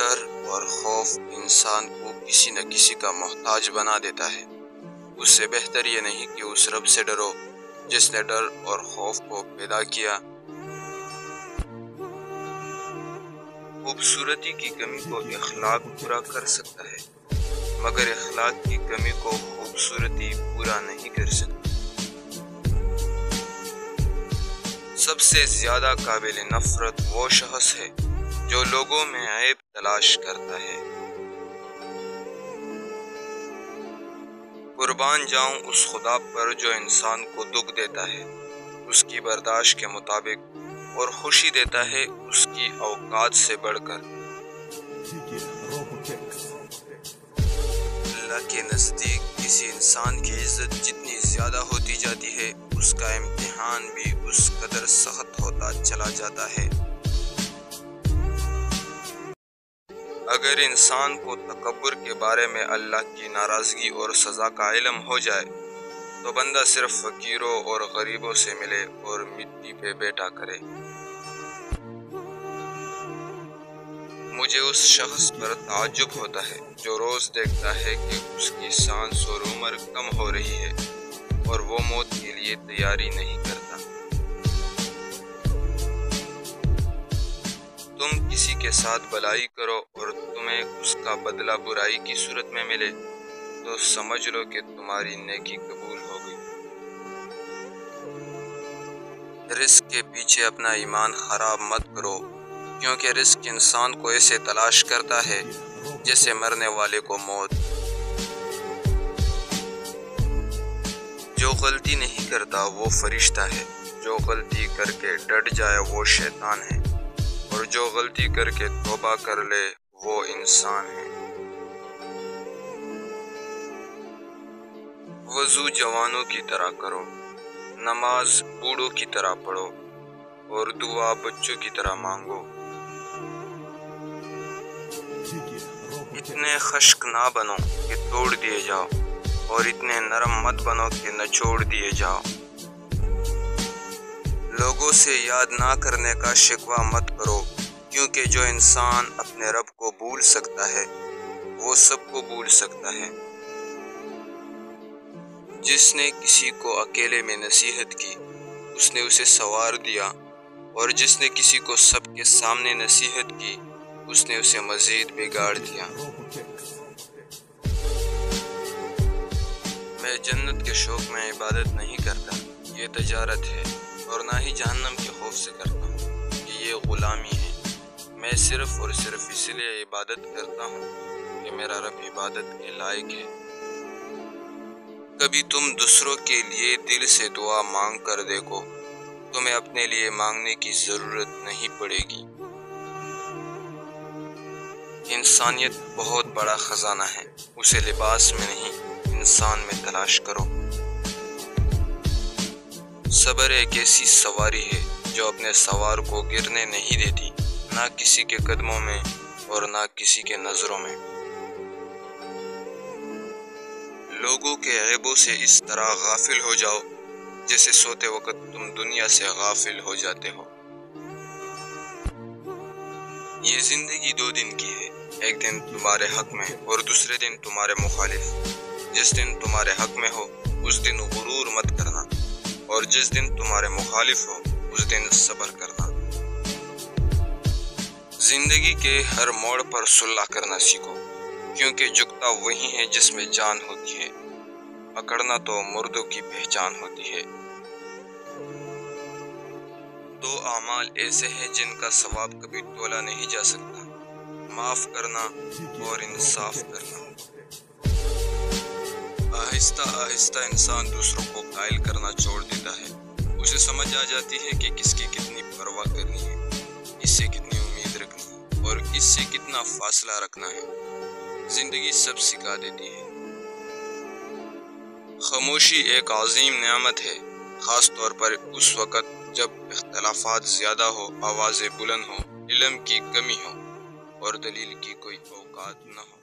ڈر اور خوف انسان کو کسی نہ کسی کا محتاج بنا دیتا ہے۔ اس سے بہتر یہ نہیں کہ اس رب سے ڈرو جس نے ڈر اور خوف کو پیدا کیا۔ خوبصورتی کی کمی کو اخلاق پورا کر سکتا ہے، مگر اخلاق کی کمی کو خوبصورتی پورا نہیں کر سکتی۔ سب سے زیادہ قابل نفرت وہ شخص ہے جو لوگوں میں عیب تلاش کرتا ہے۔ قربان جاؤں اس خدا پر جو انسان کو دکھ دیتا ہے اس کی برداشت کے مطابق اور خوشی دیتا ہے اس کی اوقات سے بڑھ کر۔ اللہ کے نزدیک کسی انسان کی عزت جتنی زیادہ ہوتی جاتی ہے اس کا امتحان بھی اس قدر سخت ہوتا چلا جاتا ہے۔ اگر انسان کو تکبر کے بارے میں اللہ کی ناراضگی اور سزا کا علم ہو جائے تو بندہ صرف فقیروں اور غریبوں سے ملے اور مٹی پہ بیٹھا کرے۔ مجھے اس شخص پر تعجب ہوتا ہے جو روز دیکھتا ہے کہ اس کی سانس اور عمر کم ہو رہی ہے اور وہ موت کے لیے تیاری نہیں کرتا۔ تم کسی کے ساتھ بھلائی کرو اور تمہیں اس کا بدلہ برائی کی صورت میں ملے تو سمجھ لو کہ تمہاری نیکی قبول ہو گئی۔ رزق کے پیچھے اپنا ایمان خراب مت کرو، کیونکہ رزق انسان کو ایسے تلاش کرتا ہے جیسے مرنے والے کو موت۔ جو غلطی نہیں کرتا وہ فرشتہ ہے، جو غلطی کر کے ڈٹ جائے وہ شیطان ہے، اور جو غلطی کر کے توبہ کر لے وہ انسان ہے۔ وضو جوانوں کی طرح کرو، نماز بوڑھوں کی طرح پڑھو، اور دعا بچوں کی طرح مانگو۔ اتنے خشک نہ بنو کہ توڑ دیے جاؤ، اور اتنے نرم مت بنو کہ نچوڑ دیے جاؤ۔ لوگوں سے یاد نہ کرنے کا شکوہ مت کرو، کیونکہ جو انسان اپنے رب کو بھول سکتا ہے وہ سب کو بھول سکتا ہے۔ جس نے کسی کو اکیلے میں نصیحت کی اس نے اسے سوار دیا، اور جس نے کسی کو سب کے سامنے نصیحت کی اس نے اسے مزید بگاڑ دیا۔ میں جنت کے شوق میں عبادت نہیں کرتا، یہ تجارت ہے، اور نہ ہی جہنم کے خوف سے کرتا ہوں کہ یہ غلامی ہے۔ میں صرف اور صرف اس لیے عبادت کرتا ہوں کہ میرا رب عبادت کے لائق ہے۔ کبھی تم دوسروں کے لیے دل سے دعا مانگ کر دیکھو، تمہیں اپنے لیے مانگنے کی ضرورت نہیں پڑے گی۔ انسانیت بہت بڑا خزانہ ہے، اسے لباس میں نہیں انسان میں تلاش کرو۔ صبر ایک ایسی سواری ہے جو اپنے سوار کو گرنے نہیں دیتی، نہ کسی کے قدموں میں اور نہ کسی کے نظروں میں۔ لوگوں کے عیبوں سے اس طرح غافل ہو جاؤ جیسے سوتے وقت تم دنیا سے غافل ہو جاتے ہو۔ یہ زندگی 2 دن کی ہے، ایک دن تمہارے حق میں اور دوسرے دن تمہارے مخالف۔ جس دن تمہارے حق میں ہو اس دن غرور مت کرنا، اور جس دن تمہارے مخالف ہو اس دن صبر کرنا۔ زندگی کے ہر موڑ پر صلح کرنا سیکھو، کیونکہ جھکتا وہی ہے جس میں جان ہوتی ہے، اکڑنا تو مردوں کی پہچان ہوتی ہے۔ 2 اعمال ایسے ہیں جن کا ثواب کبھی تولا نہیں جا سکتا، معاف کرنا اور انصاف کرنا۔ آہستہ آہستہ انسان دوسروں کو قائل کرنا چھوڑ دیتا ہے، اسے سمجھ آ جاتی ہے کہ کس کی کتنی پرواہ کرنی ہے، اس سے کتنی امید رکھنی ہے اور اس سے کتنا فاصلہ رکھنا ہے۔ زندگی سب سکھا دیتی ہے۔ خاموشی ایک عظیم نعمت ہے، خاص طور پر اس وقت جب اختلافات زیادہ ہو، آوازیں بلند ہوں، علم کی کمی ہو اور دلیل کی کوئی اوقات نہ ہو۔